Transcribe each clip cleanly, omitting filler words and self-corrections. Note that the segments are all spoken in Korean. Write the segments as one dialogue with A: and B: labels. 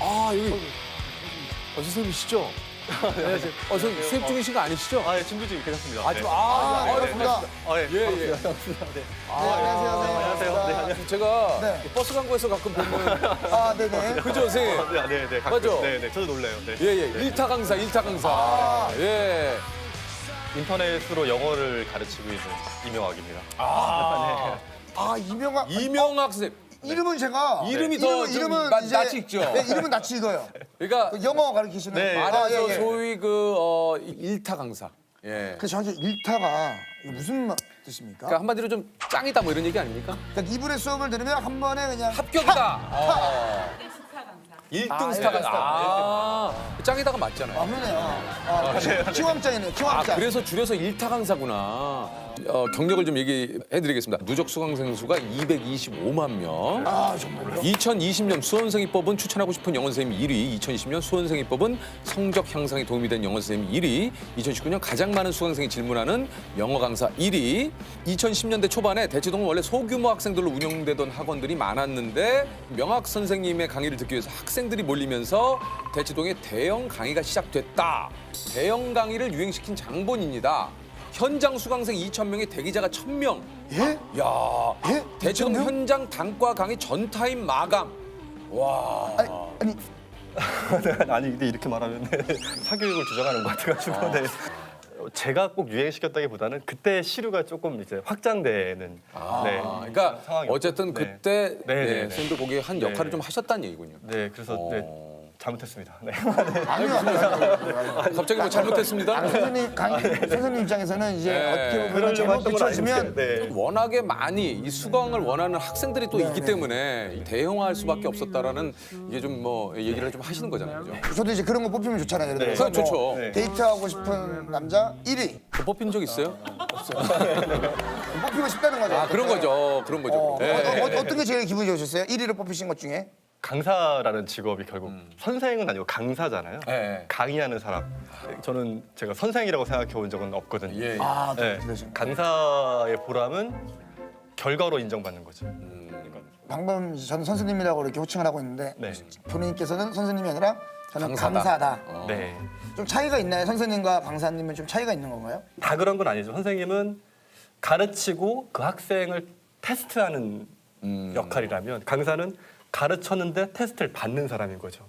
A: 아, 여기 선생님이시죠? 안녕하세요. 선생님 수업 중이신 거 아니시죠?
B: 아, 예, 준비 중이 괜찮습니다.
A: 아,
B: 네.
A: 좀, 반갑습니다.
B: 아, 예.
A: 예, 예.
C: 네, 안녕하세요.
B: 안녕하세요. 네, 안녕하세요.
A: 제가
C: 네.
A: 버스 광고에서 가끔 보면
C: 아, 네네.
A: 그죠, 선생님?
B: 네. 가끔.
A: 맞죠?
B: 네. 저도 놀라요. 네.
A: 예, 예. 일타 강사, 일타 강사. 예.
B: 인터넷으로 영어를 가르치고 있는 이명학입니다.
C: 아,
A: 이명학 선생님.
C: 이름은 제가
A: 이름이 더 좀 낯이 익죠?
C: 네, 이름은 낯이 익어요.
A: 그러니까
C: 영어 가르치시는.
B: 네.
A: 말해서
C: 예.
A: 소위 일타 강사. 예.
C: 그 정확히 일타가 이게 무슨 뜻입니까?
A: 그러니까 한마디로 좀 짱이다 뭐 이런 얘기 아닙니까?
C: 그러니까 이분의 수업을 들으면 한 번에 그냥
A: 합격이다. 1등 스타 강사. 짱이다가 맞잖아요.
C: 아, 그러네요. 키왕짱이네요. 키왕짱.
A: 그래서 줄여서 일타 강사구나. 경력을 좀 얘기해드리겠습니다. 누적 수강생 수가 225만 명.
C: 아, 정말요?
A: 2020년 수험생입법은 추천하고 싶은 영어 선생님 1위, 2020년 수험생입법은 성적 향상에 도움이 된 영어 선생님 1위, 2019년 가장 많은 수강생이 질문하는 영어 강사 1위. 2010년대 초반에 대치동은 원래 소규모 학생들로 운영되던 학원들이 많았는데 명학 선생님의 강의를 듣기 위해서 학생들이 몰리면서 대치동에 대형 강의가 시작됐다. 대형 강의를 유행시킨 장본입니다. 현장 수강생 2,000명에 대기자가 1,000명.
C: 예?
A: 야,
C: 예?
A: 대치동
C: 2,000명?
A: 현장 단과 강의 전 타임 마감. 와.
C: 아니,
B: 아니, 근데 이렇게 말하면 사교육을 주장하는 것 같아가지고. 네. 제가 꼭 유행시켰다기보다는 그때 시류가 조금 이제 확장되는. 네.
A: 그러니까
B: 상황이었고.
A: 어쨌든
B: 네.
A: 그때
B: 네.
A: 선생님도 거기에 한 역할을
B: 네.
A: 좀 하셨다는 얘기군요.
B: 네, 그래서 잘못했습니다. 네.
C: 아니요.
A: 갑자기 뭐 잘못했습니다.
C: 선생님 입장에서는 이제
A: 네.
C: 어떻게 보면
B: 그러려고
C: 제목
B: 했던 건
C: 비춰지면
B: 아닌데. 네.
A: 워낙에 많이 이 수강을 원하는 학생들이 또 있기
C: 네.
A: 때문에 대형화할 수밖에 없었다라는 이게 좀 뭐 얘기를 좀 하시는 거잖아요. 그죠?
C: 저도 이제 그런 거 뽑히면 좋잖아요. 예를 들어서
A: 그건 좋죠.
B: 네.
C: 데이트하고 싶은 남자 1위.
A: 뽑힌 적 있어요?
C: 뽑히고 싶다는 거죠.
A: 아, 그런 거죠. 그런 거죠. 네.
C: 어떤 게 제일 기분이 좋으셨어요? 1위를 뽑히신 것 중에?
B: 강사라는 직업이 결국 선생은 아니고 강사잖아요.
A: 네.
B: 강의하는 사람. 저는 제가 선생이라고 생각해 본 적은 없거든요.
A: 예.
C: 아,
B: 네.
C: 그러시구나.
B: 강사의 보람은 결과로 인정받는 거죠.
C: 방금 저는 선생님이라고 이렇게 호칭을 하고 있는데
B: 네.
C: 본인께서는 선생님이 아니라 저는
A: 강사다.
C: 강사다.
B: 네.
C: 좀 차이가 있나요? 선생님과 강사님은 좀 차이가 있는 건가요?
B: 다 그런 건 아니죠. 선생님은 가르치고 그 학생을 테스트하는 역할이라면 강사는 가르쳤는데 테스트를 받는 사람인 거죠.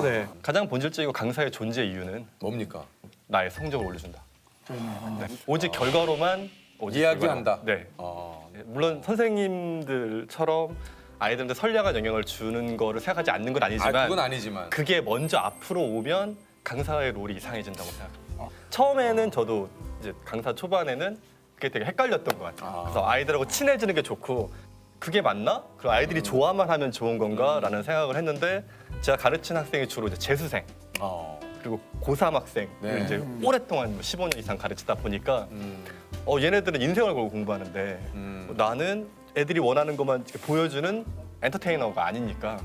B: 네. 가장 본질적이고 강사의 존재 이유는
A: 뭡니까?
B: 나의 성적을 올려준다. 네. 오직 결과로만
A: 이야기한다.
B: 네. 물론 선생님들처럼 아이들한테 선량한 영향을 주는 거를 생각하지 않는 건 아니지만
A: 그건 아니지만.
B: 그게 먼저 앞으로 오면 강사의 롤이 이상해진다고 생각합니다. 처음에는 저도 이제 강사 초반에는 그게 되게 헷갈렸던 것 같아요. 그래서 아이들하고 친해지는 게 좋고 그게 맞나? 그리고 아이들이 좋아만 하면 좋은 건가?라는 생각을 했는데 제가 가르친 학생이 주로 이제 재수생 그리고 고3 학생을
A: 네.
B: 이제 오랫동안 15년 이상 가르치다 보니까 얘네들은 인생을 걸고 공부하는데 나는 애들이 원하는 것만 이렇게 보여주는 엔터테이너가 아니니까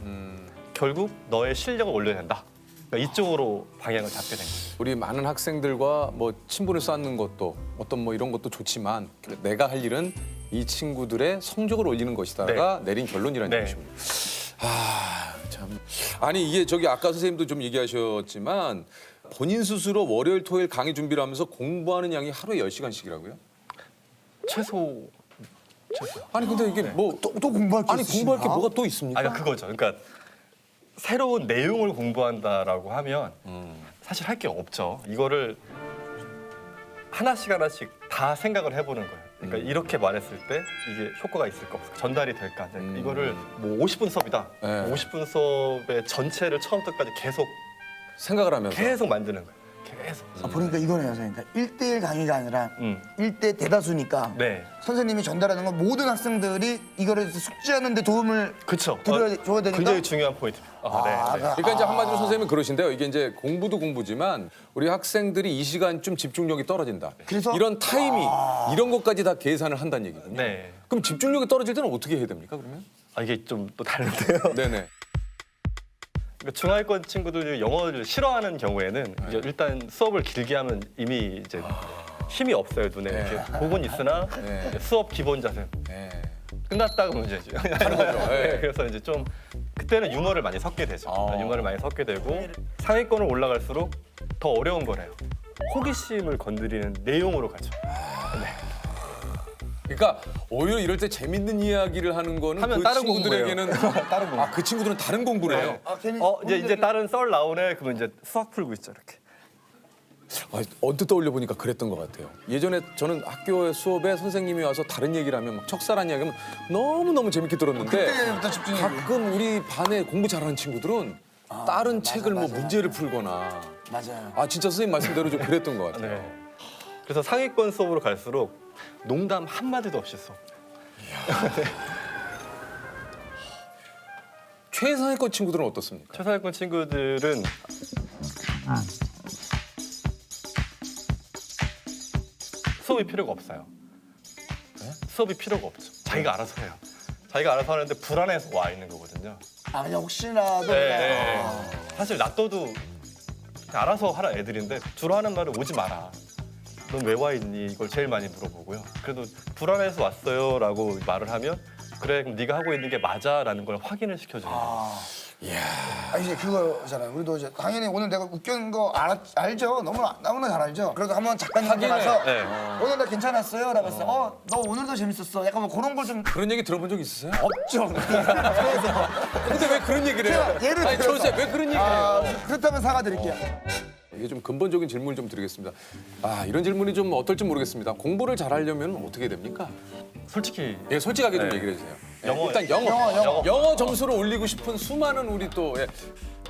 B: 결국 너의 실력을 올려야 된다. 그러니까 이쪽으로 방향을 잡게 된 거죠.
A: 우리 많은 학생들과 뭐 친분을 쌓는 것도 어떤 뭐 이런 것도 좋지만 내가 할 일은 이 친구들의 성적을 올리는 것이다가 내린 결론이라는
B: 네.
A: 얘기십니다. 참. 아니 이게 저기 아까 선생님도 좀 얘기하셨지만 본인 스스로 월요일 토요일 강의 준비를 하면서 공부하는 양이 하루에 10시간씩이라고요?
B: 최소.
A: 아니 근데 이게 뭐
C: 또 공부할 게
A: 아니
C: 있으신가?
A: 공부할 게 뭐가 또 있습니까?
B: 그러니까 그거죠. 그러니까 새로운 내용을 공부한다라고 하면 사실 할 게 없죠. 이거를 하나씩 다 생각을 해보는 거예요. 그러니까 이렇게 말했을 때 이게 효과가 있을까 없을까, 전달이 될까. 이거를 뭐 50분 수업이다.
A: 네.
B: 50분 수업의 전체를 처음부터까지
A: 생각을 하면서
B: 계속 만드는 거예요. 계속.
C: 보니까 이거네요, 선생님. 그러니까 1대1 강의가 아니라
B: 음.
C: 1대 대다수니까
B: 네.
C: 선생님이 전달하는 건 모든 학생들이 이거를 숙지하는 데 도움을
B: 그렇죠.
C: 줘야 되니까
B: 굉장히 중요한 포인트입니다. 네.
A: 그러니까 이제 한마디로 선생님은 그러신데요. 이게 이제 공부도 공부지만 우리 학생들이 이 시간 좀 집중력이 떨어진다.
C: 그래서?
A: 이런 타이밍 이런 것까지 다 계산을 한다는 얘기거든요.
B: 네.
A: 그럼 집중력이 떨어질 때는 어떻게 해야 됩니까? 그러면?
B: 이게 좀 또 다른데요.
A: 네네.
B: 그러니까 중하위권 친구들이 영어를 싫어하는 경우에는 이제 일단 수업을 길게 하면 이미 이제 힘이 없어요 눈에. 이렇게 복은 있으나 수업 기본 자세
A: 네.
B: 끝났다가 문제지.
A: 하는 거죠. 네.
B: 그래서 이제 좀 그때는 유머를 많이 섞게 되죠.
A: 아.
B: 유머를 많이 섞게 되고 상위권을 올라갈수록 더 어려운 거래요. 호기심을 건드리는 내용으로 가죠.
A: 그러니까 오히려 이럴 때 재밌는 이야기를 하는 거는
B: 하면
A: 그
B: 다른
A: 친구들에게는
B: 다른 공부.
A: 그 친구들은 다른 공부를 해요.
C: 괜히
B: 이제 다른 썰 나오네. 그러면 이제 수학 풀고 있죠, 이렇게.
A: 언뜻 떠올려 보니까 그랬던 것 같아요. 예전에 저는 학교 수업에 선생님이 와서 다른 얘기를 하면 막 척살한 이야기하면 너무 재밌게 들었는데
C: 그때부터 집중이
A: 가끔 우리 반에 공부 잘하는 친구들은 다른 책을 뭐 문제를 풀거나
C: 맞아요.
A: 진짜 선생님 말씀대로 좀 그랬던 것 같아요.
B: 네. 그래서 상위권 수업으로 갈수록 농담 한 마디도 없이 수업.
A: 최상위권 친구들은 어떻습니까?
B: 최상위권 친구들은 수업이 필요가 없어요. 수업이 필요가 없죠. 자기가 알아서 해요. 자기가 알아서 하는데 불안해서 와 있는 거거든요.
C: 그냥 혹시라도
B: 네. 사실 놔둬도 그냥 알아서 하라 애들인데 주로 하는 말은 오지 마라. 넌 왜 와 있니? 이걸 제일 많이 물어보고요. 그래도 불안해서 왔어요라고 말을 하면 그래 그럼 네가 하고 있는 게 맞아라는 걸 확인을 시켜주는 거예요.
C: 이제 그거잖아요. 우리도 이제 당연히 오늘 내가 웃긴 거 알죠? 너무나 잘 알죠? 그래도 한번 작가님한테 가서
B: 네.
C: 오늘 나 괜찮았어요? 라고 했어. 너 오늘도 재밌었어. 약간 뭐 그런 걸 좀
A: 그런 얘기 들어본 적 있으세요?
C: 없죠.
A: 근데 왜 그런 얘기를 해요?
C: 제가 예를
A: 아니,
C: 들어서
A: 저세 왜 그런 얘기를 해요?
C: 그렇다면 사과드릴게요.
A: 이게 좀 근본적인 질문을 좀 드리겠습니다. 이런 질문이 좀 어떨지 모르겠습니다. 공부를 잘하려면 어떻게 됩니까?
B: 솔직히
A: 예, 솔직하게 좀
B: 네.
A: 얘기를 해주세요.
B: 영어,
A: 일단 영어 점수를 올리고 싶은 수많은 우리 또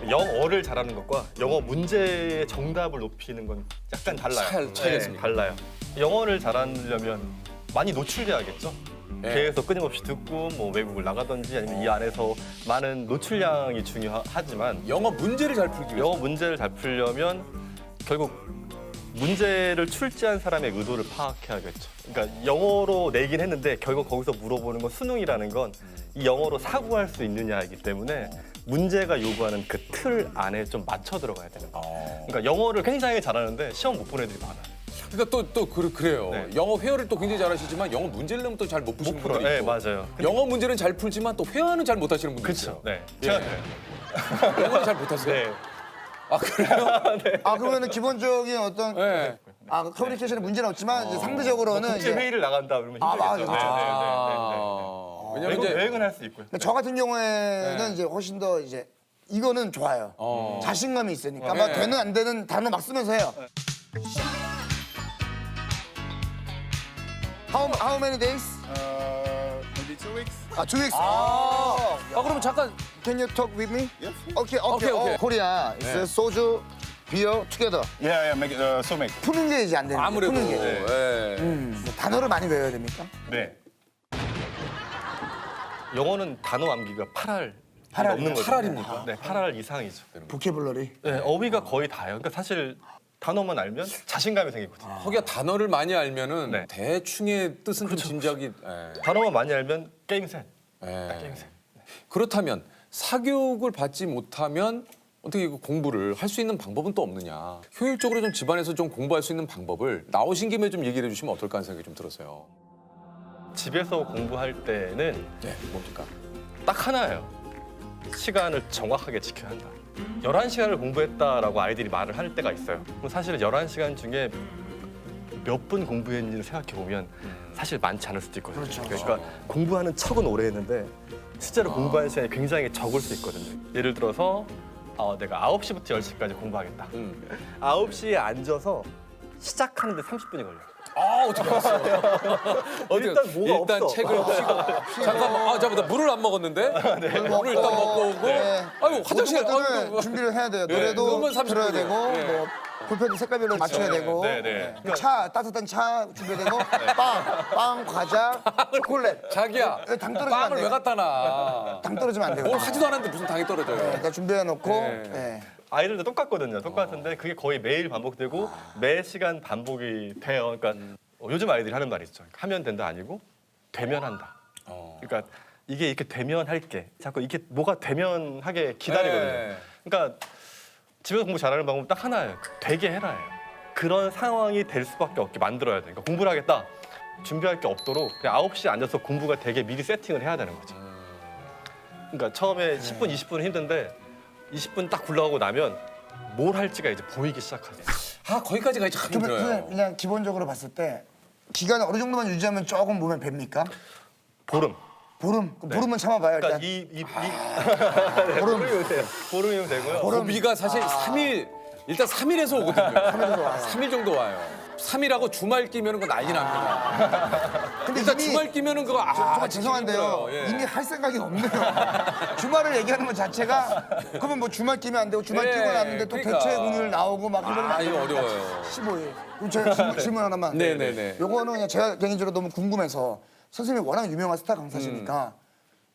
B: 영어를 잘하는 것과 영어 문제의 정답을 높이는 건 약간 달라요.
A: 차이가 있습니까?
B: 달라요. 영어를 잘하려면 많이 노출돼야겠죠.
A: 네.
B: 계속 끊임없이 듣고 뭐 외국을 나가든지 아니면 이 안에서 많은 노출량이 중요하지만
A: 영어 문제를 잘 풀기 위해서
B: 영어 문제를 잘 풀려면 결국 문제를 출제한 사람의 의도를 파악해야겠죠. 그러니까 영어로 내긴 했는데 결국 거기서 물어보는 건 수능이라는 건 이 영어로 사고할 수 있느냐이기 때문에 문제가 요구하는 그 틀 안에 좀 맞춰 들어가야 되는 거예요. 그러니까 영어를 굉장히 잘하는데 시험 못 본 애들이 많아요.
A: 그러니까 또 그래요.
B: 네.
A: 영어 회화를 또 굉장히 잘하시지만 영어 문제를 내면 또 잘 못 푸시는
B: 풀어요.
A: 분들이
B: 네,
A: 있고
B: 맞아요.
A: 영어 문제는 잘 풀지만 또 회화는 잘 못하시는 분들이 있어요.
B: 네.
A: 예.
B: 제가 그래요.
A: 영어를 잘 못하세요?
B: 네.
A: 그래요?
C: 그러면은 기본적인 어떤
A: 네.
C: 커뮤니케이션에 문제는 없지만 이제 상대적으로는
B: 국제
C: 이제
B: 회의를 나간다 그러면
C: 맞아,
B: 힘들겠죠.
C: 그렇죠.
A: 왜냐면 이제
B: 여행은 할 수 있고요.
C: 저 같은 경우에는 이제 훨씬 더 이제 이거는 좋아요. 자신감이 있으니까 막
A: 네.
C: 되는 안 되는 단어 막 쓰면서 해요. How many days?
D: Maybe 2 weeks.
C: 2 weeks.
A: 그러면 잠깐
C: Can you talk with me?
D: Yes.
C: Okay.
A: Okay.
C: Korea is soju, beer together.
D: Yeah, make it, so make.
C: 푸는 게 이제 안 되는
A: 아무래도
C: 푸는 게.
A: 예.
C: 단어를 많이 외워야 됩니까?
B: 네. 영어는 단어 암기가 8할
C: 팔 알.
B: 없는 거죠.
A: 8할입니까?
B: 네, 8할 이상이죠.
C: 보케블러리.
B: 네, 어휘가 거의 다예요. 그러니까 사실 단어만 알면 자신감이 생기거든요.
A: 거기가 단어를 많이 알면은
B: 네.
A: 대충의 뜻은 좀 짐작이.
B: 단어만 많이 알면 게임 셋.
A: 예.
B: 게임 셋.
A: 그렇다면 사교육을 받지 못하면 어떻게 그 공부를 할 수 있는 방법은 또 없느냐? 효율적으로 좀 집안에서 좀 공부할 수 있는 방법을 나오신 김에 좀 얘기를 해주시면 어떨까 하는 생각이 좀 들었어요.
B: 집에서 공부할 때는
A: 네, 뭡니까?
B: 딱 하나예요. 시간을 정확하게 지켜야 한다. 11시간을 공부했다라고 아이들이 말을 할 때가 있어요. 그럼 사실은 11시간 중에 몇 분 공부했는지를 생각해 보면 사실 많지 않을 수도 있거든요. 그러니까 공부하는 척은 오래 했는데 실제로 공부하는 시간이 굉장히 적을 수 있거든요. 예를 들어서 내가 9시부터 10시까지 공부하겠다. 9시에 앉아서 시작하는데 30분이 걸려요.
A: 어떻게 알았어요?
B: 일단 뭐가
A: 일단
B: 없어.
A: 책을 잠깐만. 잠깐만, 나 물을 안 먹었는데. 물을 일단 먹고 오고. 아이고 화장실.
C: 모든 것들을
A: 아이고.
C: 준비를 해야 돼요.
A: 네,
C: 노래도
A: 그러면 30
C: 들어야
A: 분이에요.
C: 되고
A: 네.
C: 뭐 볼펜도 색깔별로 맞춰야 되고
B: 네, 네.
C: 차 따뜻한 차 준비해야 되고 빵 과자 초콜릿
A: 자기야.
C: 당 떨어지면 안
A: 빵을 왜
C: 돼요.
A: 갖다 놔?
C: 당 떨어지면 안 돼요.
A: 뭘 하지도 않았는데 무슨 당이 떨어져요?
C: 일단 준비해 놓고
A: 네.
B: 아이들도 똑같거든요. 똑같은데 그게 거의 매일 반복되고 매 시간 반복이 돼요. 그러니까 요즘 아이들이 하는 말이 있죠. 하면 된다 아니고 되면 한다. 그러니까 이게 이렇게 되면 할게. 자꾸 이게 뭐가 되면 하게 기다리거든요.
A: 네.
B: 그러니까 집에서 공부 잘하는 방법은 딱 하나예요. 되게 해라예요. 그런 상황이 될 수밖에 없게 만들어야 돼. 그러니까 공부를 하겠다. 준비할 게 없도록 그냥 9시에 앉아서 공부가 되게 미리 세팅을 해야 되는 거죠. 그러니까 처음에 10분, 20분은 힘든데 20분 딱 굴러가고 나면 뭘 할지가 이제 보이기 시작하게.
A: 아 거기까지 가기 참
C: 그러면
A: 힘들어요.
C: 그냥 기본적으로 봤을 때 기간 어느 정도만 유지하면 조금 몸에 뵭니까?
B: 보름.
C: 보름? 그럼 보름은 참아봐요
B: 그러니까
C: 일단. 보름.
B: 보름이면 되고요.
A: 고비가 사실 3일 일단 3일에서 오거든요.
C: 3일에서 와요.
A: 3일 정도 와요. 3일하고 주말 끼면은 그거 난리 납니다.
C: 근데
A: 일단
C: 이미
A: 주말 끼면은 그거
C: 정말
A: 진짜
C: 죄송한데요.
A: 힘들어요. 예.
C: 이미 할 생각이 없네요. 주말을 얘기하는 것 자체가 그러면 뭐 주말 끼면 안 되고 주말
A: 예,
C: 끼고 났는데 또
A: 그러니까.
C: 대체 운율 나오고 막 이러면
A: 아
C: 안
A: 이거
C: 되니까.
A: 어려워요.
C: 15일. 그럼 제가 질문 하나만.
A: 네네네.
C: 요거는 그냥 제가 개인적으로 너무 궁금해서 선생님이 워낙 유명한 스타 강사시니까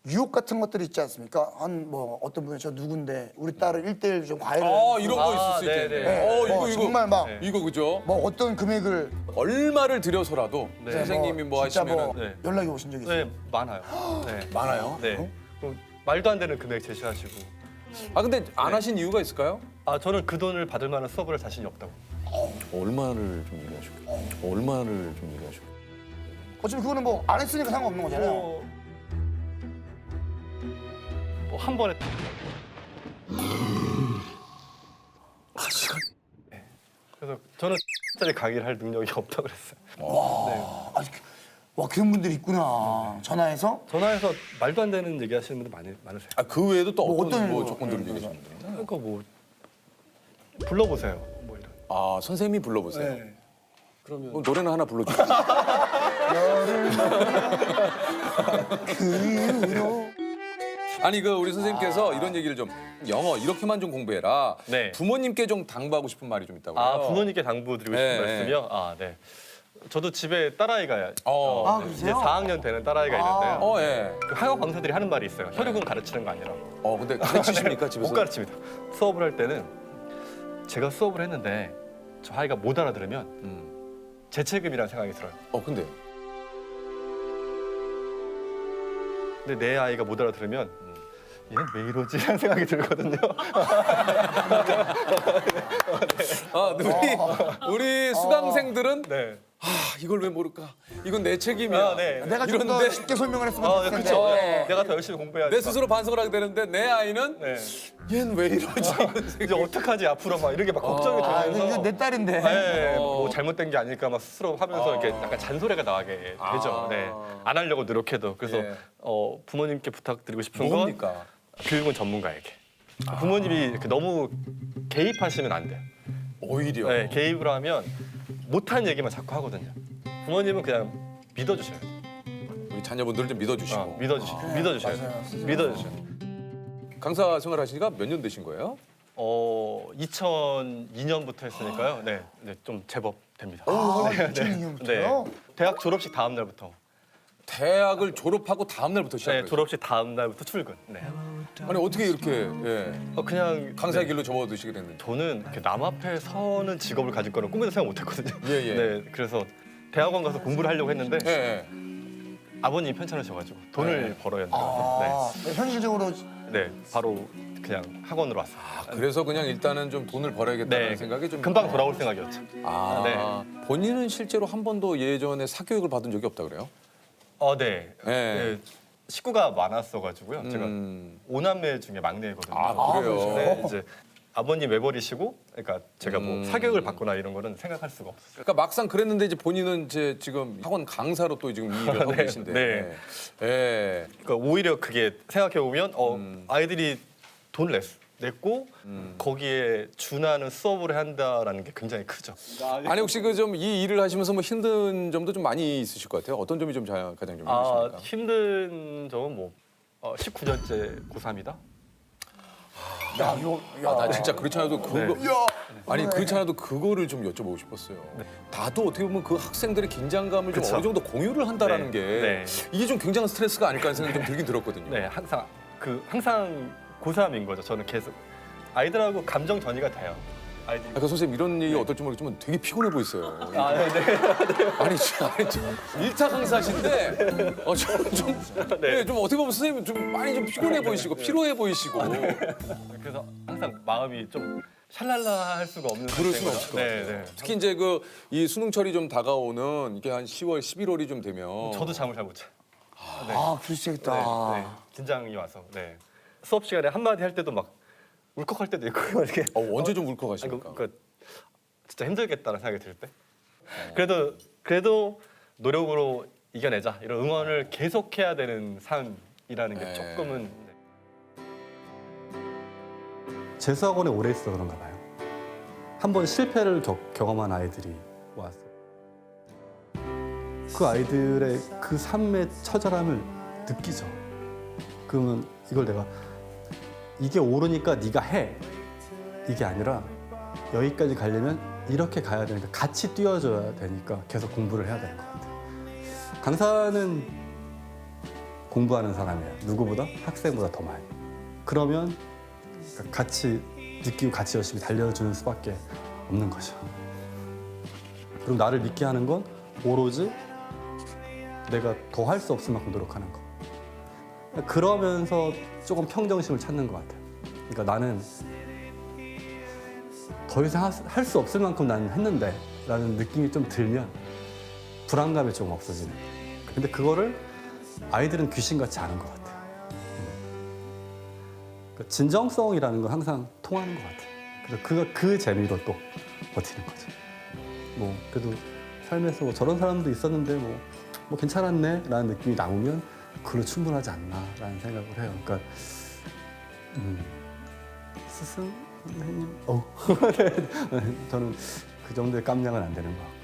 C: 유혹 같은 것들이 있지 않습니까? 한 뭐 어떤 분이 저 누군데 우리 딸을 1대1 좀 과외를
A: 이런 거 있을 수
B: 네,
A: 있겠네.
B: 네.
A: 이거
C: 뭐 정말 막
A: 이거 그죠?
C: 뭐 어떤 금액을
A: 얼마를 들여서라도
B: 네.
A: 선생님이 뭐
C: 진짜
A: 하시면은
C: 뭐
B: 네.
C: 연락이 오신 적이 있어요?
B: 네, 많아요. 네.
A: 많아요.
B: 네. 그럼 말도 안 되는 금액 제시하시고.
A: 아 근데 안 하신 이유가 있을까요?
B: 아 저는 그 돈을 받을 만한 수업을 할 자신이 없다고.
A: 얼마를 좀 얘기하시고 얼마를 좀 얘기하시고
C: 어차피 그거는 뭐 안 했으니까 상관없는 거잖아요.
B: 한 번에 네. 그래서 저는 짜리 강의를 할 능력이 없다고 그랬어요.
C: 와 그런 분들이 있구나. 전화해서
B: 전화해서 말도 안 되는 얘기 하시는 분들 많으세요.
A: 아 그 외에도 또
C: 뭐
A: 어떤
C: 어떤
A: 뭐
C: 거?
A: 조건들을 얘기하시는 거예요?
B: 그러니까 뭐 불러보세요. 뭐 이런.
A: 아 선생님이 불러보세요.
C: 네.
A: 그럼 노래는 하나 불러주세요.
C: 그 이후로
A: 아니 그 우리 선생님께서 이런 얘기를 좀 영어 이렇게만 좀 공부해라.
B: 네.
A: 부모님께 좀 당부하고 싶은 말이 좀 있다고요.
B: 아 부모님께 당부드리고 싶은
A: 네,
B: 말씀이요. 아 네. 저도 집에 딸아이가
A: 어.
C: 아,
B: 이제
C: 그러세요?
B: 4학년 되는 딸아이가 있는데요.
A: 예.
B: 그 학원 강사들이 하는 말이 있어요. 혈육은 가르치는 거 아니라고.
A: 근데 가르치십니까 집에서?
B: 못 가르칩니다. 수업을 할 때는 제가 수업을 했는데 저 아이가 못 알아들으면 제 책임이라는 생각이 들어요.
A: 근데
B: 근데 내 아이가 못 알아들으면 얘는 왜 이러지? 라는 생각이 들거든요.
A: 우리 수강생들은
B: 네.
A: 이걸 왜 모를까? 이건 내 책임이야.
B: 네.
C: 내가 좀 더
A: 이런데
C: 쉽게 설명을 했으면
B: 아,
C: 좋겠는데.
B: 그렇죠.
A: 네.
B: 내가 더 열심히 공부해야지.
A: 내 스스로 반성을 하게 되는데 내 아이는
B: 네.
A: 얘는 왜 이러지?
B: 이제 어떡하지 앞으로 막 이렇게 막 걱정이
C: 아,
B: 되면서
C: 이거 내 딸인데.
B: 네, 뭐 잘못된 게 아닐까 막 스스로 하면서 이렇게 약간 잔소리가 나게 되죠.
A: 아.
B: 네. 안 하려고 노력해도. 그래서
A: 예.
B: 부모님께 부탁드리고 싶은 건
A: 뭡니까?
B: 교육은 전문가에게. 부모님이 이렇게 너무 개입하시면 안 돼요.
A: 오히려.
B: 네, 개입을 하면 못한 얘기만 자꾸 하거든요. 부모님은 그냥 믿어주셔야 돼요.
A: 우리 자녀분들을 좀 믿어주시고.
B: 믿어주셔야 돼요. 믿어주셔야 돼요.
A: 강사 생활하시니까 몇 년 되신 거예요?
B: 2002년부터 했으니까요. 네, 네, 좀 제법 됩니다.
C: 아,
B: 네,
C: 2002년부터요?
B: 대학 졸업식 다음 날부터.
A: 대학을 졸업하고 다음 날부터
B: 네,
A: 시작했어요.
B: 졸업식 다음 날부터 출근. 네.
A: 아니 어떻게 이렇게
B: 그냥
A: 강사의
B: 네,
A: 길로 접어드시게 됐는지.
B: 저는 이렇게 남 앞에 서는 직업을 가질 거는 꿈에도 생각 못했거든요.
A: 예, 예.
B: 네, 그래서 대학원 가서 공부를 하려고 했는데
A: 예, 예.
B: 아버님이 편찮으셔가지고 돈을 벌어야 된다고.
C: 아, 현실적으로
B: 네, 바로 그냥 학원으로 왔어요.
A: 그래서 그냥 일단은 좀 돈을 벌어야겠다는
B: 네,
A: 생각이 좀
B: 금방 돌아올 생각이었죠.
A: 본인은 실제로 한 번도 예전에 사교육을 받은 적이 없다 그래요?
B: 네.
A: 네.
B: 네, 식구가 많았어가지고요. 제가
A: 음.
B: 5남매 중에 막내거든요.
A: 아, 그래요?
B: 네, 이제 아버님 외버리시고, 그러니까 제가 뭐 사교육을 받거나 이런 거는 생각할 수가 없었어요.
A: 그러니까 막상 그랬는데 이제 본인은 이제 지금 학원 강사로 또 지금 이 일을 하고
B: 네,
A: 계신데.
B: 네.
A: 예.
B: 그러니까 오히려 그게 생각해 보면 아이들이 돈을 냈고 거기에 준하는 수업을 한다라는 게 굉장히 크죠.
A: 아니 혹시 그 좀 이 일을 하시면서 뭐 힘든 점도 좀 많이 있으실 것 같아요. 어떤 점이 좀 가장 좀 힘드십니까?
B: 힘든 점은 뭐 19년째 고3이다.
C: 야, 이거
A: 나 진짜 그렇지 않아도 그거
B: 네.
C: 야,
A: 아니 그렇지 않아도 그거를 좀 여쭤보고 싶었어요. 나도 어떻게 보면 그 학생들의 긴장감을 좀
B: 그쵸.
A: 어느 정도 공유를 한다라는
B: 네.
A: 게
B: 네.
A: 이게 좀 굉장한 스트레스가 아닐까 하는 생각이 좀 들긴 들었거든요.
B: 네, 항상 고3인 거죠. 저는 계속 아이들하고 감정 전이가 돼요. 아이들.
A: 아까 선생님 이런 얘기 어떨지 모르겠지만 되게 피곤해 보이세요.
B: 네.
A: 아니 좀 일타 강사신데 좀 어떻게 보면 선생님 좀 많이 좀 피곤해 보이시고 피로해 보이시고
B: 그래서 항상 마음이 좀 샬랄라 할 수가 없는
A: 그럴 수는
B: 상태고요.
A: 없을 것
B: 네,
A: 같아요.
B: 네.
A: 특히 이제 그 이 수능철이 좀 다가오는 이게 한 10월, 11월이 좀 되면
B: 저도 잠을 잘 못 자요.
C: 아, 그러시겠다.
B: 네. 긴장이 와서 네. 수업 시간에 한마디 할 때도 막 울컥할 때도 있고 이렇게
A: 언제 좀
B: 아니,
A: 울컥하십니까?
B: 진짜 힘들겠다는 생각이 들 때. 그래도 노력으로 이겨내자 이런 응원을 계속해야 되는 삶이라는 게
A: 네.
B: 조금은
E: 재수학원에 오래 있어 그런가 봐요. 한 번 실패를 경험한 아이들이 왔어. 그 아이들의 그 삶의 처절함을 느끼죠. 그러면 이걸 내가 이게 옳으니까 네가 해 이게 아니라 여기까지 가려면 이렇게 가야 되니까 같이 뛰어줘야 되니까 계속 공부를 해야 되는 것 같아요. 강사는 공부하는 사람이에요. 누구보다 학생보다 더 많이. 그러면 같이 느끼고 같이 열심히 달려주는 수밖에 없는 거죠. 그리고 나를 믿게 하는 건 오로지 내가 더 할 수 없을 만큼 노력하는 거. 그러면서 조금 평정심을 찾는 것 같아요. 그러니까 나는 더 이상 할 수 없을 만큼 나는 했는데 라는 느낌이 좀 들면 불안감이 좀 없어지는. 근데 그거를 아이들은 귀신같이 아는 것 같아요. 그러니까 진정성이라는 건 항상 통하는 것 같아요. 그래서 그 재미로 또 버티는 거죠. 뭐 그래도 삶에서 뭐 저런 사람도 있었는데 뭐 괜찮았네 라는 느낌이 남으면 그걸로 충분하지 않나 라는 생각을 해요. 그러니까 스승 선생님 네. 저는 그 정도의 깜냥은 안 되는 것 같고.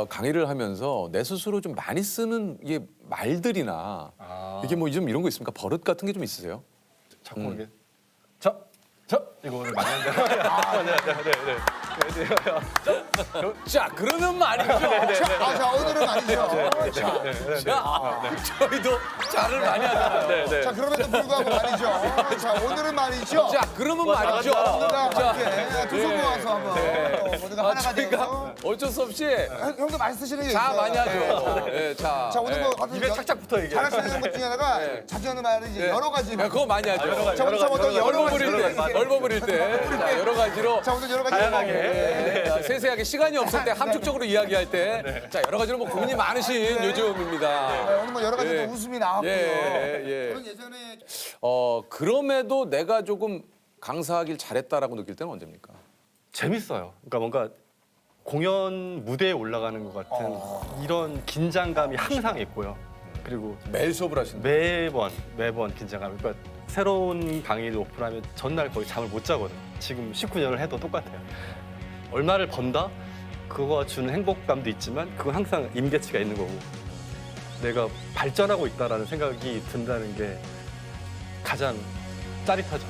A: 강의를 하면서 내 스스로 좀 많이 쓰는 이게 말들이나 이게 뭐 좀 이런 거 있습니까? 버릇 같은 게 좀 있으세요?
B: 자꾸 이게 저 이거를 많이 하는데
A: 자, 그러면 말이죠.
C: 자, 오늘은 아니죠.
A: 저희도 잘을 많이 하잖아요.
C: 자, 그럼에도 불구하고 말이죠. 자, 오늘은 말이죠.
A: 자, 그러면 말이죠.
C: 모두가
A: 자,
C: 함께 두 손 모아서 한번 모두가 하나가
A: 저희가
C: 되어서
A: 어쩔 수 없이
C: 형도 많이 쓰시는 게
A: 자
C: 있어요.
A: 많이 하죠. 예, 자,
C: 자, 오늘
A: 예.
C: 뭐 어떤
B: 입에 착착 붙어 이게.
C: 잘하시는 것 중에 하나가
A: 네.
C: 자주 하는 말은 이제 여러 가지.
A: 예, 그거 많이 하죠.
C: 자, 오늘 참 어떤 여러
A: 얼버
C: 가지.
A: 부릴 때, 얼버 부릴 때, 자, 여러 가지로.
C: 자, 오늘 여러 가지.
B: 다양하게.
A: 예, 세세하게 시간이 없을 때 함축적으로 이야기할 때, 자 여러 가지로 뭐 고민이 많으신 요즘입니다.
C: 네, 오늘 뭐 여러 가지
A: 예.
C: 또 웃음이 나왔고요. 저는 예전에
A: 그럼에도 내가 조금 강사하길 잘했다라고 느낄 때는 언제입니까?
B: 재밌어요. 그러니까 뭔가 공연 무대에 올라가는 것 같은 이런 긴장감이 항상 있고요. 그리고
A: 매일 수업을 하시는데.
B: 매번 긴장감. 그러니까 새로운 강의를 오픈하면 전날 거의 잠을 못 자거든요. 지금 19년을 해도 똑같아요. 얼마를 번다? 그거가 주는 행복감도 있지만 그건 항상 임계치가 있는 거고 내가 발전하고 있다라는 생각이 든다는 게 가장 짜릿하죠.